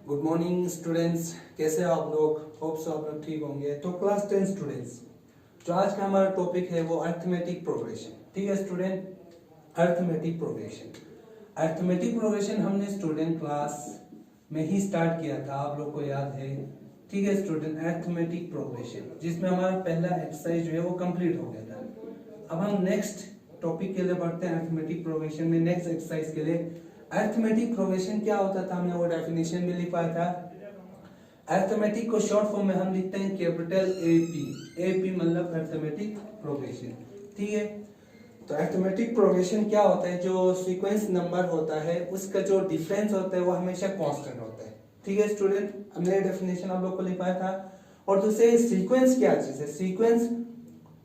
Good morning students, कैसे हैं आप लोग। होप सो आप लोग ठीक होंगे। तो क्लास 10 स्टूडेंट्स, जो आज का हमारा टॉपिक है वो अरिथमेटिक प्रोग्रेशन। ठीक है स्टूडेंट, अरिथमेटिक प्रोग्रेशन हमने स्टूडेंट क्लास में ही स्टार्ट किया था, आप लोग को याद है। ठीक है स्टूडेंट, अरिथमेटिक प्रोग्रेशन जिसमें हमारा पहला एक्सरसाइज जो है वो कंप्लीट हो गया था। अब हम नेक्स्ट टॉपिक के लिए बढ़ते हैं। अरिथमेटिक प्रोग्रेशन में नेक्स्ट एक्सरसाइज के लिए अरिथमेटिक प्रोग्रेशन क्या होता था, हमने वो डेफिनेशन में लिखा था। अरिथमेटिक को शॉर्ट फॉर्म में हम लिखते हैं कैपिटल एपी मतलब अरिथमेटिक प्रोग्रेशन। ठीक है, तो अरिथमेटिक प्रोग्रेशन क्या होता है, जो सीक्वेंस नंबर होता है उसका जो डिफरेंस होता है वो हमेशा कांस्टेंट होता है। ठीक है स्टूडेंट, हमने डेफिनेशन आप लोग को लिखा था। और दूसरे सीक्वेंस क्या चीज है, सीक्वेंस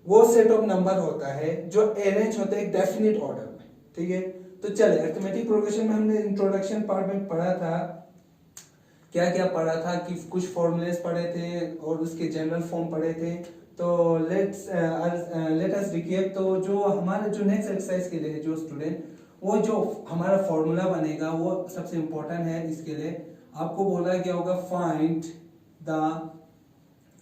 वो सेट ऑफ नंबर होता है जो अरेंज होता है एक डेफिनेट ऑर्डर में। ठीक है, तो चले अरिथमेटिक प्रोग्रेशन में हमने इंट्रोडक्शन पार्ट में पढ़ा था, क्या क्या पढ़ा था कि कुछ फॉर्मूलेस पढ़े थे और उसके जनरल फॉर्म पढ़े थे। तो लेट अस रिकैप। तो जो हमारे जो नेक्स्ट एक्सरसाइज के लिए जो स्टूडेंट, वो जो हमारा फॉर्मूला बनेगा वो सबसे इंपॉर्टेंट है। इसके लिए आपको बोला गया होगा find the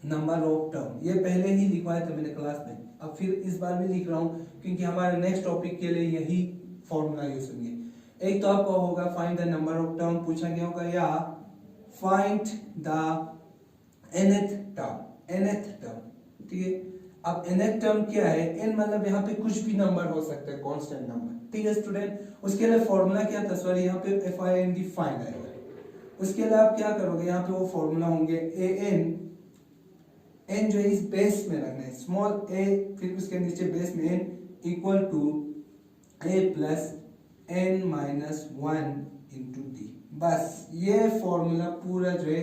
number of term. ये पहले ही लिखवाया था मैंने क्लास में, अब फिर इस बार भी लिख रहा हूँ क्योंकि हमारे नेक्स्ट टॉपिक के लिए यही फॉर्मूला यूज होंगे। एक तो आपको होगा find the number of term पूछा गया होगा, या फाइंड द nth टर्म। ठीक है, अब nth टर्म क्या है, n मतलब यहाँ पे कुछ भी नंबर हो सकता है, कांस्टेंट नंबर। ठीक है स्टूडेंट, उसके लिए फॉर्मूला क्या था, सॉरी यहाँ पे find फाइंड आएगा। उसके लिए आप क्या करोगे, यहाँ पे वो फॉर्मूला होंगे n जो है इस बेस में रखना है, स्मॉल a, फिर उसके नीचे बेस में n equal to a plus n minus 1 into d. बस ये फॉर्मूला पूरा जो है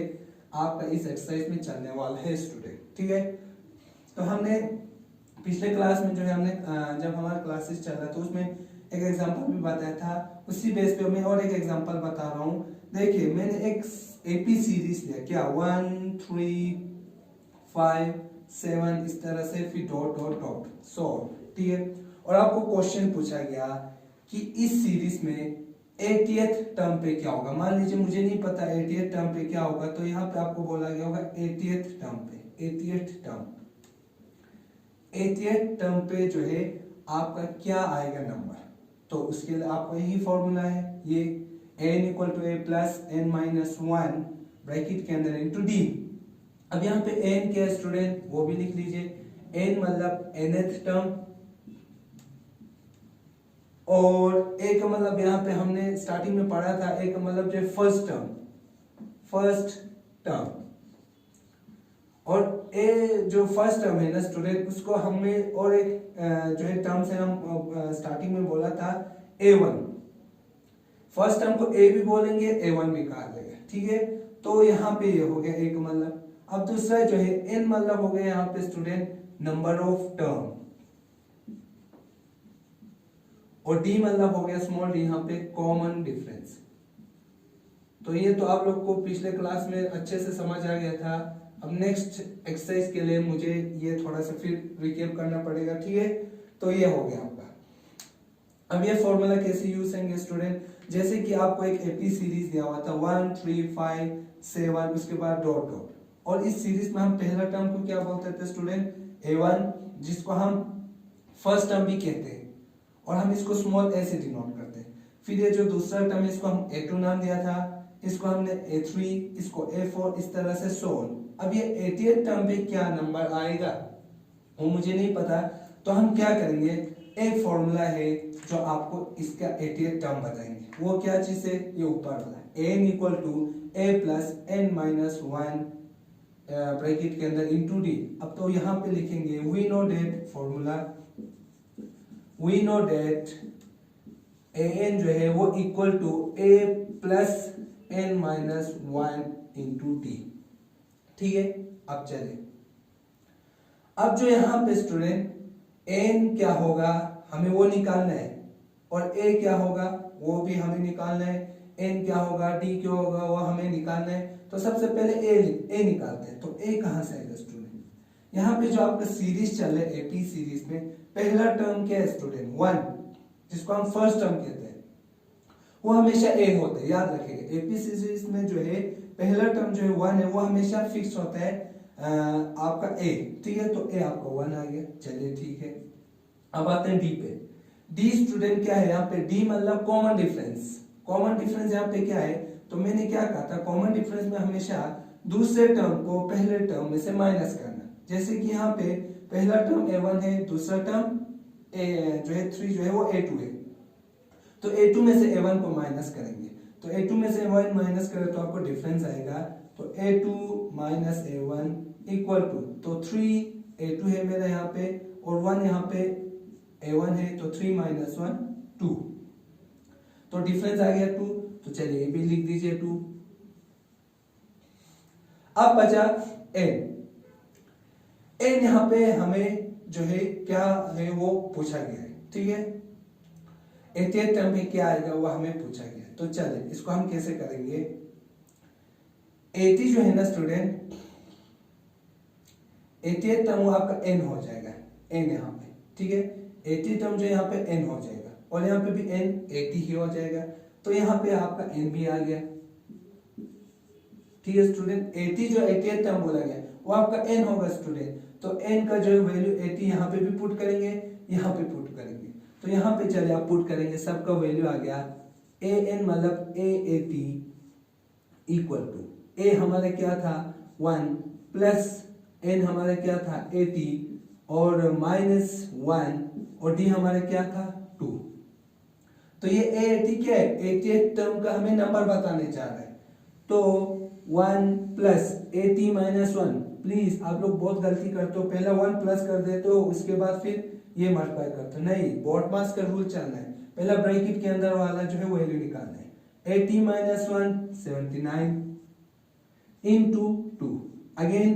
आपका इस एक्सरसाइज में चलने वाला है स्टूडेंट। ठीक है, तो हमने पिछले क्लास में जो है हमने जब हमारा क्लासेस चल रहा था उसमें एक एग्जांपल भी बताया था, उसी बेस पे मैं और एक एग्जांपल बता रहा हूँ। देखिए मैंने एक एपी सीरीज लिया, क्या 1 3 5 7 इस तरह से, फिर डॉट डॉट डॉट सॉल्व। ठीक है, और आपको क्वेश्चन पूछा गया कि इस सीरीज में 80th टर्म पे क्या होगा। मान लीजिए मुझे नहीं पता 80th टर्म पे क्या होगा, तो यहाँ पे आपको बोला गया होगा 80th टर्म पे, 80th टर्म पे जो है आपका क्या आएगा नंबर। तो उसके लिए आपका यही फॉर्मूला है, ये n equal to a plus n minus 1 bracket के अंदर इंटू डी। अब यहाँ पे n क्या है स्टूडेंट, वो भी लिख लीजिए। n मतलब nth टर्म, और a का मतलब यहाँ पे हमने स्टार्टिंग में पढ़ा था, a का मतलब जो फर्स्ट टर्म। और a जो फर्स्ट टर्म है ना स्टूडेंट, उसको हमें और एक जो है टर्म से हम स्टार्टिंग में बोला था a1। फर्स्ट टर्म को a भी बोलेंगे, a1 भी कहा जाएगा। ठीक है, तो यहाँ पे ये हो गया a का मतलब। अब दूसरा जो है n मतलब हो गया यहाँ पे स्टूडेंट नंबर ऑफ टर्म, और d मतलब हो गया स्मॉल d, यहाँ पे कॉमन डिफरेंस। तो ये तो आप लोग को पिछले क्लास में अच्छे से समझ आ गया था। अब नेक्स्ट एक्सरसाइज के लिए मुझे ये थोड़ा सा फिर रिकैप करना पड़ेगा। ठीक है, तो ये हो गया आपका। अब ये फॉर्मूला कैसे यूज करेंगे स्टूडेंट, जैसे कि आपको एक एपी सीरीज दिया हुआ था 1 3 5 7, उसके बाद डॉट डॉट, और इस सीरीज में हम पहला टर्म को क्या बोलते थे स्टूडेंट, a1, जिसको हम फर्स्ट टर्म भी कहते हैं, और हम इसको स्मॉल a से डिनोट करते हैं। फिर ये जो दूसरा टर्म है इसको हम a2 नाम दिया था, इसको हमने a3, इसको a4, इस तरह से सोल्व। अब ये 80th टर्म पे क्या नंबर आएगा वो मुझे नहीं पता, तो हम क्या करेंगे, एक फॉर्मूला है जो आपको इसका 80th टर्म बताएंगे। वो क्या चीज है, ये ऊपर वाला n equal to a plus n minus 1 bracket के अंदर इंटू डी। अब तो यहाँ पे लिखेंगे we know that formula, we know that an जो है वो equal to a plus n minus 1 into d. ठीक है, अब चले, अब जो यहाँ पे स्टूडेंट n क्या होगा हमें वो निकालना है, और a क्या होगा वो भी हमें निकालना है, n क्या होगा d क्या होगा वो हमें निकालना है। तो सबसे पहले a निकालते हैं। तो a कहाँ से आएगा स्टूडेंट, यहाँ पे जो आपका सीरीज चल रहा है एपी सीरीज में पहला टर्म क्या है स्टूडेंट, 1, जिसको हम फर्स्ट टर्म कहते हैं, वो हमेशा ए होते हैं, याद रखिएगा। एपी सीरीज में जो है पहला टर्म जो है 1 है वो हमेशा फिक्स होता है आपका a, ठीक है, तो a आपका 1 आ गया, चलिए ठीक है। अब आते हैं d पे। d स्टूडेंट क्या है यहाँ पे, d मतलब कॉमन डिफरेंस। कॉमन डिफरेंस यहाँ पे क्या है, तो मैंने क्या कहा था, कॉमन डिफरेंस में हमेशा दूसरे टर्म को पहले टर्म में से माइनस करना। जैसे कि यहाँ पे पहला टर्म a1 है, दूसरा टर्म जो है 3 जो है वो a2 है, तो a2 में से a1 को माइनस करेंगे, तो a2 में से a1 माइनस करें तो आपको डिफरेंस आएगा, तो a2 minus a1 equal to, तो 3 a2 है मेरा यहाँ पे और 1 यहाँ पे a1 है, तो 3 माइनस 1 2, तो डिफरेंस आ गया 2, तो चलिए ये भी लिख दीजिए 2। अब बचा n। n यहाँ पे हमें जो है क्या है वो पूछा गया है, ठीक है, 88 टर्म में क्या आएगा वो हमें पूछा गया। तो चलिए इसको हम कैसे करेंगे, 80 जो है ना स्टूडेंट, 88 टर्म वो आपका n हो जाएगा, n यहाँ पे, ठीक है, 80 टर्म जो यहाँ पे n हो जाएगा और यहाँ पे भी n 80 ही हो जाएगा, तो यहाँ पे आपका n भी आ गया, ठीक है स्टूडेंट। 80 जो 88 टर्म बोला गया वो आपका n होगा स्टूडेंट, तो n का जो वैल्यू 80 यहाँ पे भी पुट करेंगे, यहाँ पे पुट करेंगे, तो यहाँ पे चले आप पुट करेंगे, सबका वैल्यू आ गया an मतलब a80 इक्वल टू a हमारा क्या था 1 प्लस n हमारा क्या था 80 और माइनस 1 और d हमारा क्या था 2। तो ये a80 क्या है, 88 टर्म का हमें नंबर बताने जा रहा है, तो 1 प्लस 80 माइनस 1, प्लीज आप लोग बहुत गलती करते हो, पहला 1 प्लस कर देते हो उसके बाद फिर ये मल्टीप्लाई करते हो, नहीं, बॉडमास का रूल चलना है, पहला ब्रैकेट के अंदर वाला जो है वो वैल्यू निकालना है, 80 माइनस 1 79 इनटू 2, अगेन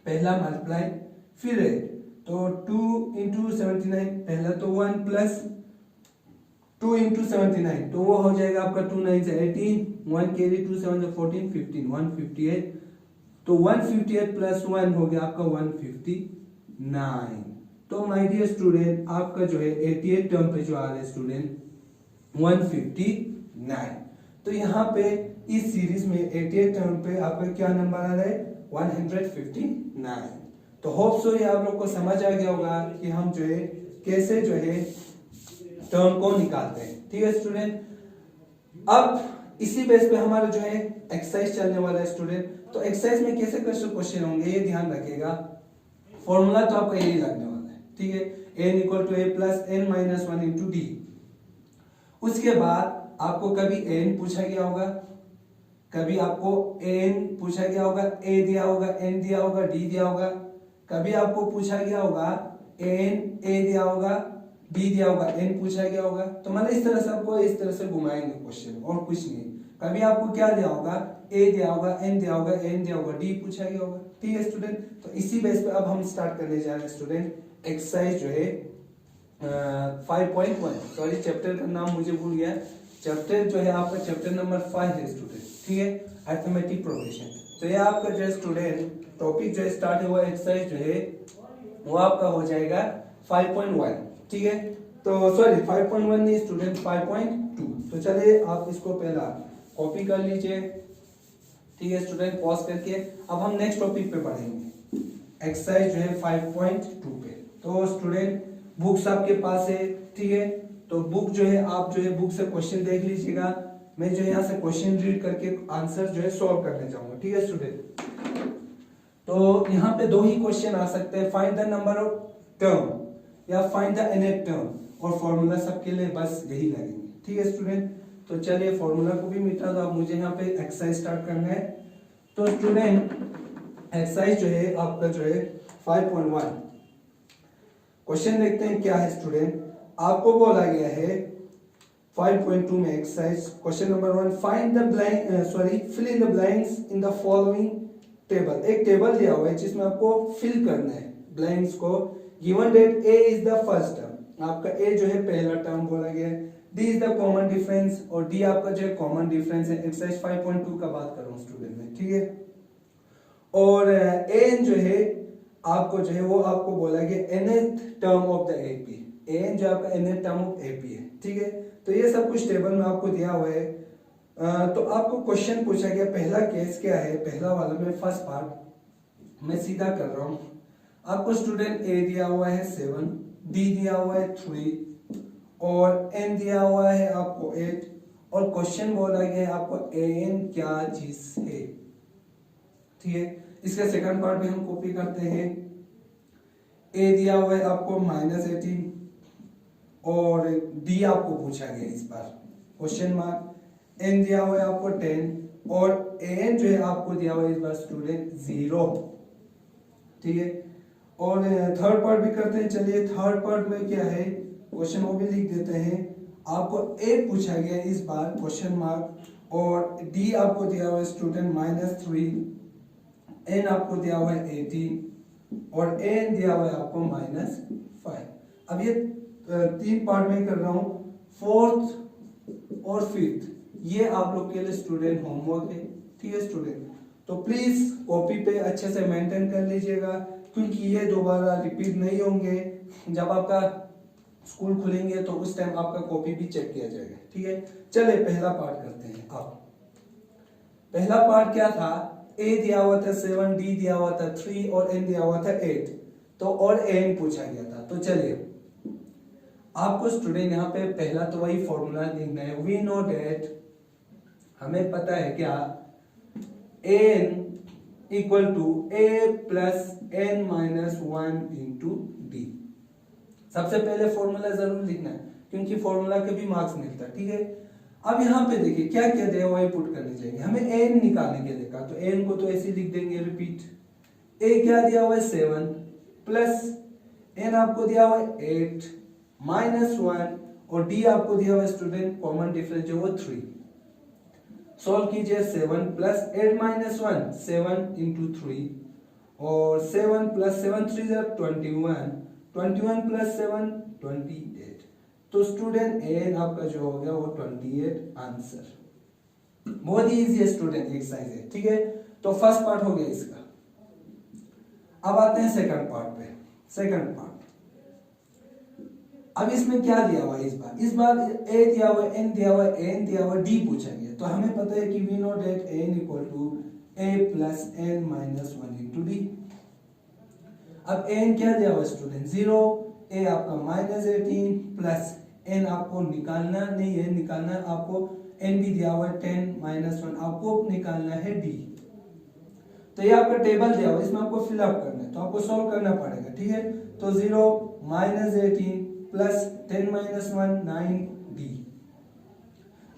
पहला मल्टीप्लाई फिर 8, तो 2 इंटू 79, पहला तो 1 प्लस 2 इंटू 79, तो वो हो जाएगा आपका 2 9 से 18, 1 कैरी 2 7 से 14 15 158, तो 158 प्लस 1 हो गया आपका 159। तो माय डियर स्टूडेंट आपका जो है 88 टर्म पे जो आ रहा है स्टूडेंट 159, तो यहाँ पे इस सीरीज में 88 टर्म पे आपका क्या नंबर आ रहा है 159। तो होप सो ये आप लोग को समझ आ गया होगा कि हम जो है कैसे जो है टर्म को निकालते हैं, ठीक है स्टूडेंट। अब इसी बेस पे हमारा जो है एक्सरसाइज चलने वाला है स्टूडेंट, तो एक्सरसाइज में कैसे कैसे क्वेश्चन होंगे ये ध्यान रखिएगा, फॉर्मूला तो आपका यही लगने वाला है, ठीक है, n equal to a plus n minus 1 into d. उसके बाद आपको कभी n पूछा गया होगा, कभी आपको n पूछा गया होगा, a दिया होगा, n दिया होगा, d दिया होगा, कभी आपको पूछा गया होगा n a दिया होगा, b दिया होगा, n पूछा गया होगा, तो मतलब इस तरह से आपको इस तरह से घुमाएंगे क्वेश्चन और कुछ नहीं। कभी आपको क्या दिया होगा, a दिया होगा, n दिया होगा, n दिया होगा, d पूछा गया होगा, ठीक है स्टूडेंट। तो इसी बेस पे अब हम स्टार्ट करने जा रहे हैं स्टूडेंट एक्सरसाइज जो है 5.1, सॉरी चैप्टर का नाम मुझे भूल गया, चैप्टर जो है आपका चैप्टर नंबर 5 है स्टूडेंट, ठीक है, अरिथमेटिक प्रोग्रेशन। तो ये आपका जो है स्टूडेंट टॉपिक जो है स्टार्ट हुआ एक्सरसाइज जो है वो आपका हो जाएगा 5.1, ठीक है, तो सॉरी 5.1 नहीं स्टूडेंट 5.2। तो चलिए आप इसको पहला कॉपी कर लीजिए, ठीक है स्टूडेंट, पॉज करके अब हम नेक्स्ट टॉपिक पे बढ़ेंगे, एक्सरसाइज जो है 5.2 पे। तो स्टूडेंट बुक्स आपके पास है, ठीक है, तो बुक जो है आप जो है बुक से क्वेश्चन देख लीजिएगा, मैं जो यहाँ से क्वेश्चन रीड करके आंसर जो है सॉल्व करने जाऊंगा, ठीक है स्टूडेंट। तो यहाँ पे दो ही क्वेश्चन आ सकते हैं, find the number of term या फाइंड द nth टर्म, और फॉर्मूला सबके लिए बस यही लगेंगे, ठीक है स्टूडेंट। तो चलिए फॉर्मूला को भी मिटा दो, अब मुझे यहाँ पे एक्सरसाइज स्टार्ट करना है। तो स्टूडेंट एक्सरसाइज जो है आपका जो है 5.1 क्वेश्चन देखते हैं क्या है स्टूडेंट। आपको बोला गया है 5.2 में exercise question number 1, find the blank fill in the blanks in the following table. एक टेबल दिया हुआ है जिसमें आपको फिल करना है ब्लैंक्स को। Given that a is the first term, आपका a जो है पहला टर्म बोला गया है, d is the common difference और d आपका जो है कॉमन डिफरेंस है। एक्सरसाइज 5.2 का बात कर रहा हूँ स्टूडेंट में, ठीक है। और an जो है आपको जो है वो आपको बोला गया nth term of the AP, an जो आपका nth टर्म ऑफ AP है, ठीक है। तो ये सब कुछ टेबल में आपको दिया हुआ है। तो आपको क्वेश्चन पूछा गया, पहला केस क्या है, पहला वाला में फर्स्ट पार्ट मैं सीधा कर रहा हूं। आपको स्टूडेंट ए दिया हुआ है 7, डी दिया हुआ है 3 और एन दिया हुआ है आपको 8 और क्वेश्चन बोला गया है आपको एन क्या चीज है। ठीक है, इसका सेकंड पार्ट भी हम कॉपी करते हैं। ए दिया हुआ है आपको -18 और डी आपको पूछा गया इस बार क्वेश्चन मार्क। एन दिया हुआ है आपको 10 और एन जो है आपको दिया हुआ है इस बार स्टूडेंट 0। ठीक है, और थर्ड पार्ट भी करते हैं। चलिए थर्ड पार्ट में क्या है, क्वेश्चन वो भी लिख देते हैं। आपको ए पूछा गया इस बार क्वेश्चन मार्क और डी आपको दिया हुआ है स्टूडेंट -3, एन आपको दिया हुआ है 18 और एन दिया हुआ है आपको -5। अब ये 3 पार्ट में कर रहा हूं। फोर्थ और फिफ्थ ये आप लोग के लिए स्टूडेंट होमवर्क है। ठीक है स्टूडेंट, तो प्लीज कॉपी पे अच्छे से मेंटेन कर लीजिएगा क्योंकि ये दोबारा रिपीट नहीं होंगे। जब आपका स्कूल खुलेंगे तो उस टाइम आपका कॉपी भी चेक किया जाएगा। ठीक है, चलिए पहला पार्ट करते हैं। आप पहला पार्ट क्या था, ए दिया हुआ था 7, डी दिया हुआ था 3 और एन दिया हुआ था 8, तो और एन पूछा गया था। तो चलिए आपको स्टूडेंट यहाँ पे पहला तो वही फॉर्मूला लिखना है। वी नो डेट, हमें पता है क्या, n equal to a plus n minus 1 into d. सबसे पहले फॉर्मूला जरूर लिखना है क्योंकि फॉर्मूला के भी मार्क्स मिलता है। ठीक है, अब यहाँ पे देखिए क्या क्या दिया हुआ है, पुट करनी चाहिए। हमें एन निकालने के लिए कहा तो एन को तो ऐसे लिख देंगे रिपीट। ए क्या दिया हुआ है 7 प्लस एन आपको दिया हुआ है 8 -1 और डी आपको दिया हुआ है स्टूडेंट कॉमन डिफरेंस जो वो 3। सॉल्व कीजिए 7 प्लस 8 -1 7 इंटू 3 और 7 प्लस 7 3 21 प्लस 7 28। तो स्टूडेंट एन आपका जो हो गया वो 28 आंसर। बहुत ही इजी है स्टूडेंट, एक्सरसाइज है। ठीक है, तो फर्स्ट पार्ट हो गया इसका। अब आते हैं सेकंड पार्ट पे। सेकंड पार्ट, अब इसमें क्या दिया हुआ है इस बार ए दिया हुआ है, एन दिया हुआ है, एन दिया हुआ है, डी पूछा गया। तो हमें पता है कि we know that n equal to a plus n minus 1 into d. अब एन क्या दिया हुआ है स्टूडेंट 0, ए आपका -18 प्लस एन आपको निकालना नहीं है, निकालना आपको एन भी दिया हुआ है 10 -1 आपको निकालना है डी। तो ये आपका टेबल दिया हुआ है, इसमें आपको फिलअप करना है तो आपको सॉल्व करना पड़ेगा। ठीक है, तो 0 -18 प्लस 10 -1 9 डी।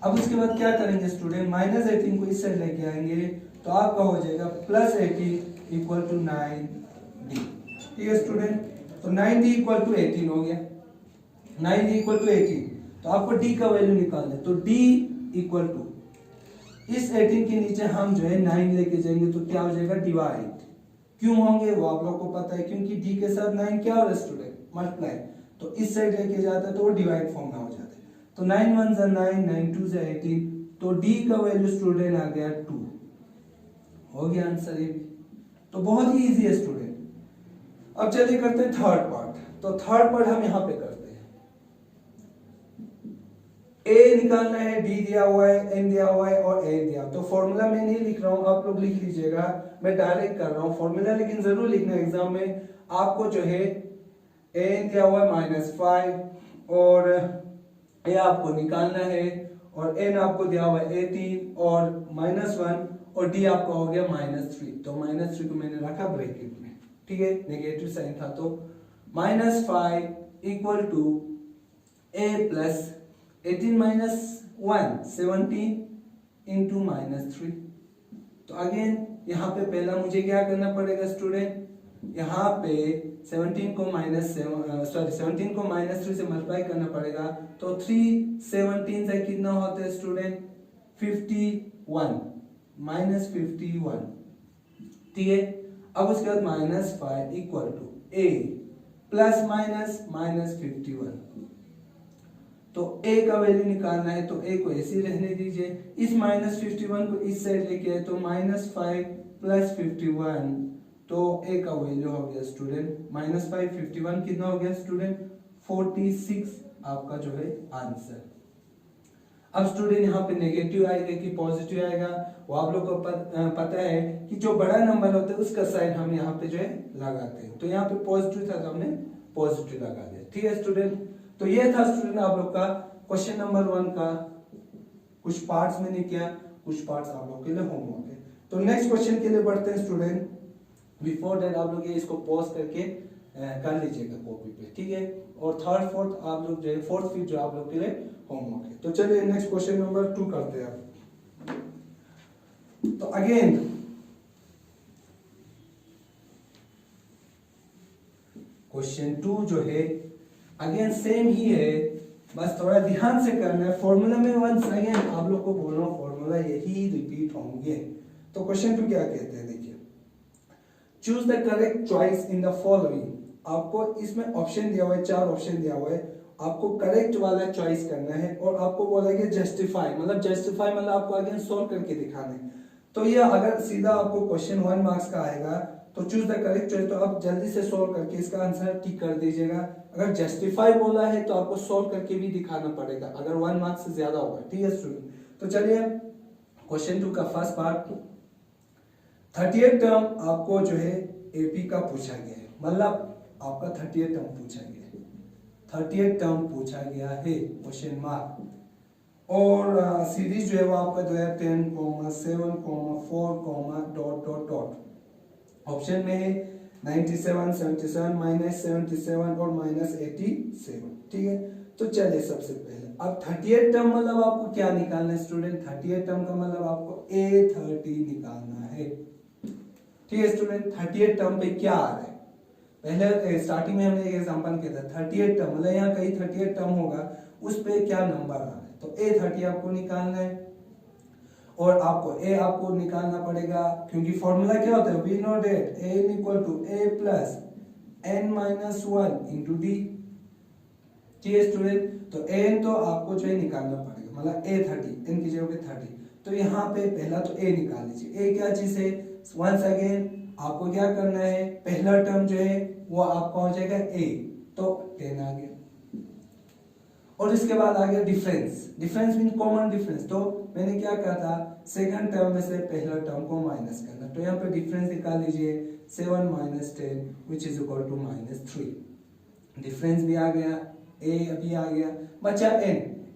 अब उसके बाद क्या करेंगे स्टूडेंट, -18 को इस साइड लेके आएंगे तो आपका हो जाएगा +18 इक्वल टू 9 डी। ठीक है स्टूडेंट, तो 9d इक्वल टू 18 हो गया। 9d इक्वल टू 18, तो आपको d का वैल्यू निकालना है। तो d इक्वल टू इस 18 के नीचे हम जो है 9 लेके जाएंगे तो क्या हो जाएगा डिवाइड। क्यों होंगे वो आप लोग को पता है क्योंकि d के साथ 9 क्या हो रहा है स्टूडेंट मल्टीप्लाई, तो इस साइड लेके जाता है तो वो डिवाइड फॉर्म में हो जाता है। तो 9 1 जा 9 9 2 जा 18, तो d का वैल्यू स्टूडेंट आ गया 2। हो गया आंसर ये भी। तो बहुत ही इजी है स्टूडेंट। अब चलिए करते हैं थर्ड पार्ट। तो थर्ड पार्ट हम यहां पे करते हैं। ए निकालना है, डी दिया हुआ है, एन दिया हुआ है और ए दिया। तो फॉर्मूला मैं नहीं लिख रहा हूं, आप लोग लिख लीजिएगा, मैं डायरेक्ट कर रहा हूं फॉर्मूला, लेकिन जरूर लिखना एग्जाम में। आपको जो है एन दिया हुआ है -5 और ए आपको निकालना है और एन आपको दिया हुआ है 18 और -1 और डी आपका हो गया -3। तो -3 को मैंने रखा ब्रैकेट में। ठीक है, नेगेटिव साइन था तो -5 equal to a plus 18 -1 17 into -3। तो अगेन यहाँ पे पहला मुझे क्या करना पड़ेगा स्टूडेंट, यहाँ पे 17 को -3 से मल्टीप्लाई करना पड़ेगा। तो 3 17 से कितना होता है स्टूडेंट 51 -51। ठीक है, अब उसके बाद -5 equal to a plus minus -51। तो a का वैल्यू निकालना है तो a को ऐसे ही रहने दीजिए। इस -51 को इस साइड लेके आए तो -5 प्लस 51, तो a का वैल्यू हो गया स्टूडेंट -5 51 कितना हो गया स्टूडेंट 46 आपका जो है आंसर। अब स्टूडेंट यहाँ पे नेगेटिव आएगा कि पॉजिटिव आएगा, वो आप लोग को पता है कि जो बड़ा नंबर होता है उसका साइन हम यहाँ पे जो है लगाते हैं। तो यहाँ पे पॉजिटिव था तो हमने पॉजिटिव लगा दिया। ठीक है स्टूडेंट, तो ये था स्टूडेंट आप लोग का क्वेश्चन नंबर 1 का। कुछ पार्ट्स मैंने किया, कुछ पार्ट्स आप लोग के लिए होमवर्क है। तो नेक्स्ट क्वेश्चन के लिए बढ़ते हैं स्टूडेंट। बिफोर दैट आप लोग ये इसको पॉज करके कर लीजिएगा कॉपी पे, ठीक है। और थर्ड फोर्थ आप लोग जो है, फोर्थ फिफ्थ जो आप लोग के लिए होमवर्क है। तो चलिए नेक्स्ट क्वेश्चन नंबर 2 करते हैं आप। तो अगेन क्वेश्चन 2 जो है अगेन सेम ही है, बस थोड़ा ध्यान से करना है। फॉर्मूला में वंस अगेन आप लोग को बोल रहा हूं, फॉर्मूला यही रिपीट होंगे। तो क्वेश्चन 2 क्या कहते हैं, देखिए, choose the correct choice in the following. आपको इसमें ऑप्शन दिया हुआ है, 4 ऑप्शन दिया हुआ है, आपको करेक्ट वाला चॉइस करना है। और आपको बोला कि जस्टिफाई मतलब आपको अगेन सोल्व करके दिखाना है। तो ये अगर सीधा आपको क्वेश्चन 1 मार्क्स का आएगा तो चूज द करेक्ट चॉइस, तो आप जल्दी से सोल्व करके इसका आंसर टिक कर दीजिएगा। अगर जस्टिफाई बोला है तो आपको सोल्व करके भी दिखाना पड़ेगा अगर 1 मार्क्स से ज्यादा होगा। ठीक है स्टूडेंट, तो चलिए क्वेश्चन 2 का फर्स्ट पार्ट, 38 टर्म आपको जो है एपी का पूछा गया है, मतलब आपका 38 टर्म पूछा गया है, 38 टर्म पूछा गया है क्वेश्चन मार्क। और सीरीज जो है वो आपका जो है 10, 7, 4, डॉट डॉट डॉट। ऑप्शन में है 97, 77, -77 और -87। ठीक है, तो चलिए सबसे पहले अब 38 टर्म मतलब आपको क्या निकालना है स्टूडेंट, 38 टर्म का मतलब आपको A30 निकालना है। ठीक है स्टूडेंट, 38 टर्म पे क्या आ रहा है, पहले स्टार्टिंग में हमने एक एग्जांपल किया था 38 टर्म मतलब यहाँ कहीं 38 टर्म होगा, उस पे क्या नंबर आ रहा है। तो A30 आपको निकालना है। और आपको A आपको निकालना पड़ेगा, क्योंकि फॉर्मूला क्या होता है, we know that A = A plus n - 1 into d. ठीक है स्टूडेंट, तो n तो आपको जो है निकालना पड़ेगा, मतलब A30, n की जगह पे 30। तो यहाँ पे पहला तो A निकाल लीजिए। A क्या चीज है, वंस अगेन आपको क्या करना है, पहला टर्म जो है वो आपका हो जाएगा A, तो 10 आ गया। और इसके बाद आ गया डिफरेंस मीन कॉमन डिफरेंस। तो मैंने क्या कहा था, सेकंड टर्म में से पहला टर्म को माइनस करना। तो यहाँ पे डिफरेंस निकाल लीजिए, 7 - 10 which is equal to -3। Difference भी आ गया, A अभी आ गया, बचा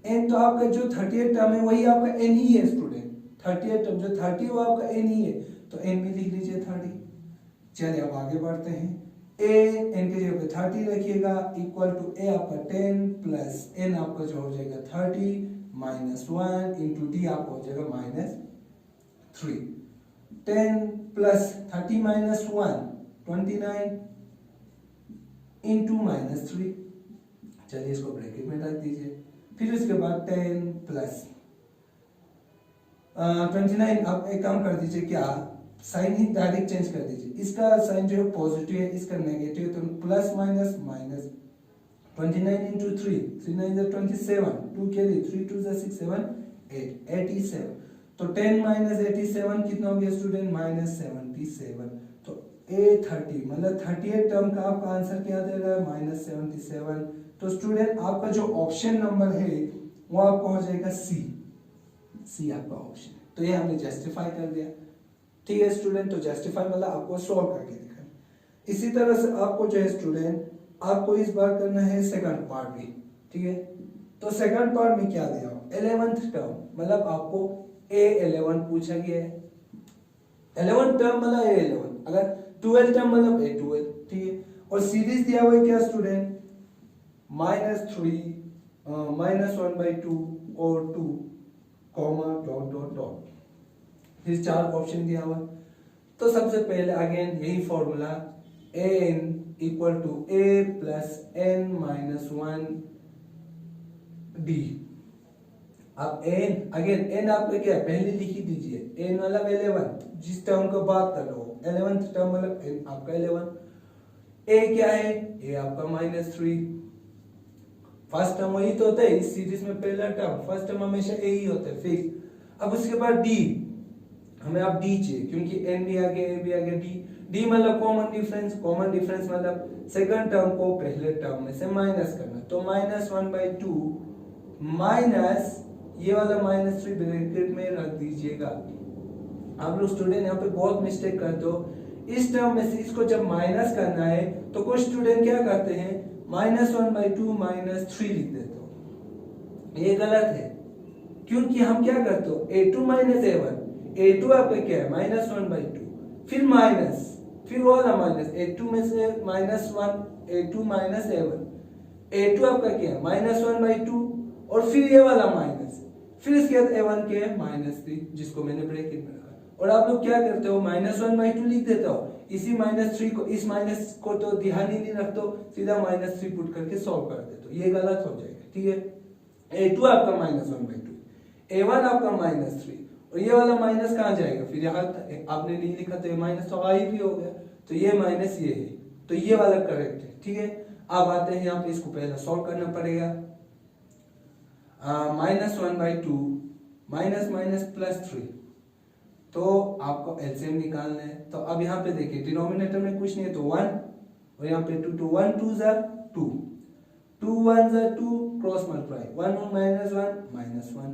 n तो आपका जो 38 टर्म है वही आपका n ही है स्टूडेंट। 38 टर्म जो 30 वो आपका n ही है, तो n भी लिख लीजिए 30। चलिए अब आगे बढ़ते हैं। A n की जगह पे 30 रखिएगा, इक्वल टू A आपका 10 प्लस n आपका जो हो जाएगा 30 -1 इंटू डी आपका हो जाएगा -3। 10 प्लस 30 -1 29 इंटू -3। चलिए इसको ब्रैकेट में रख दीजिए। फिर उसके बाद 10 प्लस 29। अब एक काम कर दीजिए, क्या साइन ही डायरेक्ट चेंज कर दीजिए। इसका साइन जो है पॉजिटिव है, इसका नेगेटिव है, तो plus minus minus 29 into 3, 3 9 is 27, 2 के लिए 3 2 is 6 7 8 87। तो 10 माइनस 87 कितना हो गया स्टूडेंट, -77। तो A30 मतलब 38 टर्म का आपका आंसर क्या दे रहा है, -77। तो स्टूडेंट आपका जो ऑप्शन नंबर है वो आपका हो जाएगा सी आपका ऑप्शन है। तो ये हमने जस्टिफाई कर दिया। ठीक है स्टूडेंट, तो जस्टिफाई मतलब आपको सॉल्व करके दिखाना। इसी तरह से आपको जो है स्टूडेंट, आपको इस बार करना है सेकंड पार्ट भी। ठीक है, तो सेकंड पार्ट में क्या दिया हो, 11th टर्म मतलब आपको A11 पूछा गया है। 11 टर्म मतलब A11, अगर 12 टर्म मतलब A12। ठीक है, और सीरीज दिया हुआ है क्या स्टूडेंट, -3 -1/2 और 2 डॉट डॉट डॉट। फिर 4 ऑप्शन दिया हुआ। तो सबसे पहले अगेन यही formula, n = A plus n - 1 d। अब n अगेन n आपका क्या है, पहले लिख ही दीजिए। n मतलब 11, जिस टर्म को बात कर रहे हो 11th टर्म मतलब n आपका 11। a क्या है, a आपका -3। फर्स्ट टर्म वही तो होता है इस सीरीज में, पहला टर्म फर्स्ट टर्म हमेशा a ही होता है फिक्स। अब उसके बाद d, हमें अब डी चाहिए क्योंकि n भी आ गया, a भी आ गया, डी मतलब कॉमन डिफरेंस मतलब सेकंड टर्म को पहले टर्म में से माइनस करना। तो -1/2 माइनस ये वाला -3 ब्रैकेट में रख दीजिएगा। आप लोग स्टूडेंट यहाँ पे बहुत मिस्टेक करते हो, इस टर्म में से इसको जब माइनस करना है तो कुछ स्टूडेंट क्या करते हैं -1/2 -3 लिख देते हो, ये गलत है। क्योंकि हम क्या करते हो a2 - a1, a2 आपका क्या है -1/2, फिर माइनस, फिर वो वाला माइनस a2 में से -1, a2 - a1, a2 आपका क्या है -1/2 और फिर ये वाला माइनस, फिर इसके बाद a1 के -3 जिसको मैंने ब्रैकेट में रखा। और आप लोग क्या करते हो -1/2 लिख देते हो, इसी -3 को, इस माइनस को तो ध्यान ही नहीं रखते हो, सीधा -3 पुट करके सॉल्व कर देते हो, ये गलत हो जाएगा। ठीक है, a2 आपका -1/2, a1 आपका -3 और ये वाला माइनस कहाँ जाएगा, फिर यहाँ आपने नहीं लिखा तो ये माइनस तो आ ही भी हो गया, तो ये माइनस ये है, तो ये वाला करेक्ट है। ठीक है, अब आते हैं यहाँ पे, इसको पहले सॉल्व करना पड़ेगा। -1/2 -3, तो आपको एलसीएम निकालना है। तो अब यहाँ पे देखिए डिनोमिनेटर में कुछ नहीं है तो 1 और यहाँ पे 2, 1 2 ज़ा 2, 2 1 ज़ा 2, क्रॉस मल्टीप्लाई 1 -1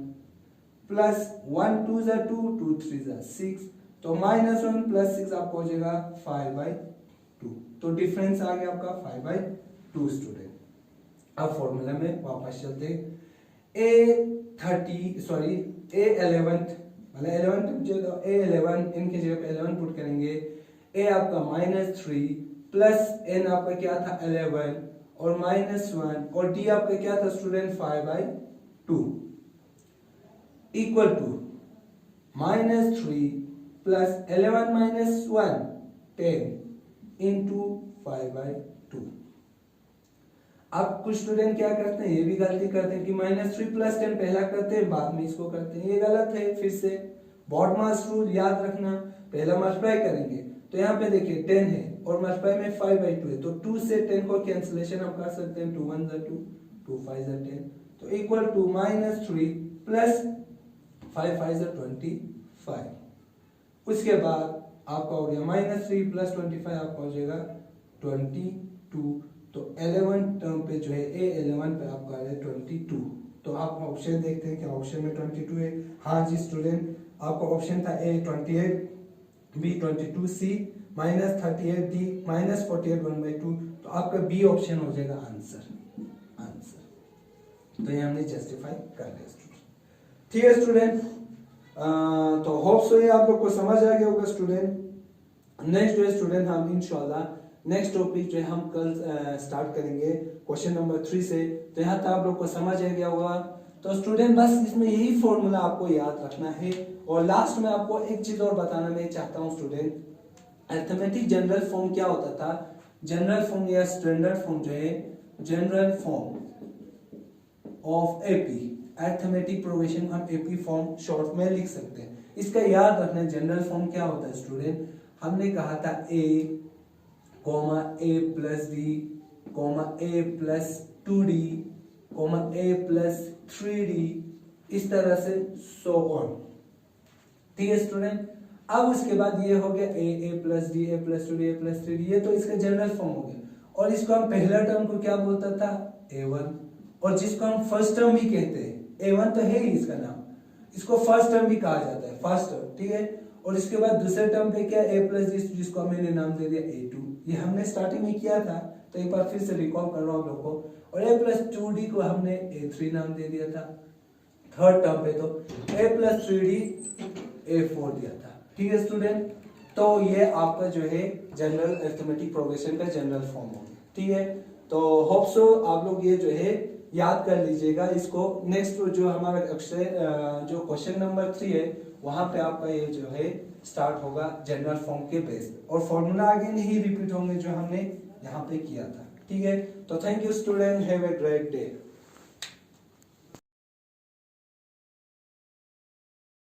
प्लस 1 2 ज़ा 2, 2 3 ज़ा 6, तो -1 + 6 आपको हो जाएगा 5/2। तो डिफरेंस आ गया आपका 5/2 स्टूडेंट। अब फॉर्मूला में वापस चलते, A11 मतलब 11 इनके जगह पे 11 पुट करेंगे, a आपका -3 प्लस n आपका क्या था 11 और -1 और d आपका क्या था student 5/2 equal to -3 plus 11 - 1 10 into 5/2। अब कुछ स्टूडेंट क्या करते हैं, ये भी गलती करते हैं कि -3 + 10 पहला करते हैं बाद में इसको करते हैं, ये गलत है। फिर से बॉड मास रूल याद रखना, पहला मल्टीप्लाई करेंगे तो यहाँ पे देखिए 10 है और मल्टीप्लाई में 5/2 है, तो 2 से 10 को कैंसिलेशन हम कर सकते हैं, 2 1 ज़ा 2, 2 5 ज़ा 10, तो इक्वल टू -3 प्लस 5 5 ज़ा 25। उसके बाद आपका हो गया -3 + 25 आपका हो जाएगा 22। तो 11 टर्म पे जो है A11 पे आपका है 22। तो आप ऑप्शन देखते हैं कि ऑप्शन में 22 है। हाँ जी स्टूडेंट, आपका ऑप्शन था A 28, B 22, C -38, D -48 1/2, तो आपका B ऑप्शन हो जाएगा आंसर। तो ये हमने जस्टिफाई कर लिया स्टूडेंट। ठीक है स्टूडेंट, तो होप सो ये आप लोग को समझ आ गया होगा स्टूडेंट। नेक्स्ट जो है स्टूडेंट हम इंशाल्लाह नेक्स्ट टॉपिक जो है हम कल स्टार्ट करेंगे क्वेश्चन नंबर 3 से। तो यहाँ तक आप लोग को समझ आ गया होगा। तो स्टूडेंट बस इसमें यही फॉर्मूला आपको याद रखना है। और लास्ट में आपको एक चीज और बताना मैं चाहता हूँ स्टूडेंट, अरिथमेटिक जनरल फॉर्म क्या होता था, जनरल फॉर्म या स्टैंडर्ड फॉर्म जो है general form of AP, arithmetic progression हम एपी फॉर्म शॉर्ट में लिख सकते हैं। इसका याद रखना जनरल फॉर्म क्या होता है स्टूडेंट, हमने कहा था A, A + D, A + 2D, A + 3D, इस तरह से सो ऑन। ठीक है स्टूडेंट, अब उसके बाद ये हो गया A + D, A + 2D, A + 3D, ये तो इसका जनरल फॉर्म हो गया। और इसको हम पहला टर्म को क्या बोलता था A1, और जिसको हम फर्स्ट टर्म भी कहते हैं, A1 तो है ही इसका नाम, इसको फर्स्ट टर्म भी कहा जाता है, फर्स्ट टर्म। ठीक है, और इसके बाद दूसरे टर्म पे क्या A + D, जिसको मैंने नाम दे दिया A2, ये हमने स्टार्टिंग में किया था, तो एक बार फिर से रिकॉल कर रहा हूं आप लोग को। और A + 2D को हमने A3 नाम दे दिया था। थर्ड टर्म पे तो A + 3D A4 दिया था। ठीक है स्टूडेंट, तो ये आपका जो है जनरल अरिथमेटिक प्रोग्रेशन का जनरल फॉर्म हो गया। ठीक है, तो होप सो आप लोग ये जो है याद कर लीजिएगा इसको। नेक्स्ट जो हमारा अक्षय जो क्वेश्चन नंबर 3 है वहां पे आपका ये जो है स्टार्ट होगा जनरल फॉर्म के बेस पे, और फॉर्मूला आगे नहीं रिपीट होंगे जो हमने यहाँ पे किया था। ठीक है, तो thank you student, have a great day.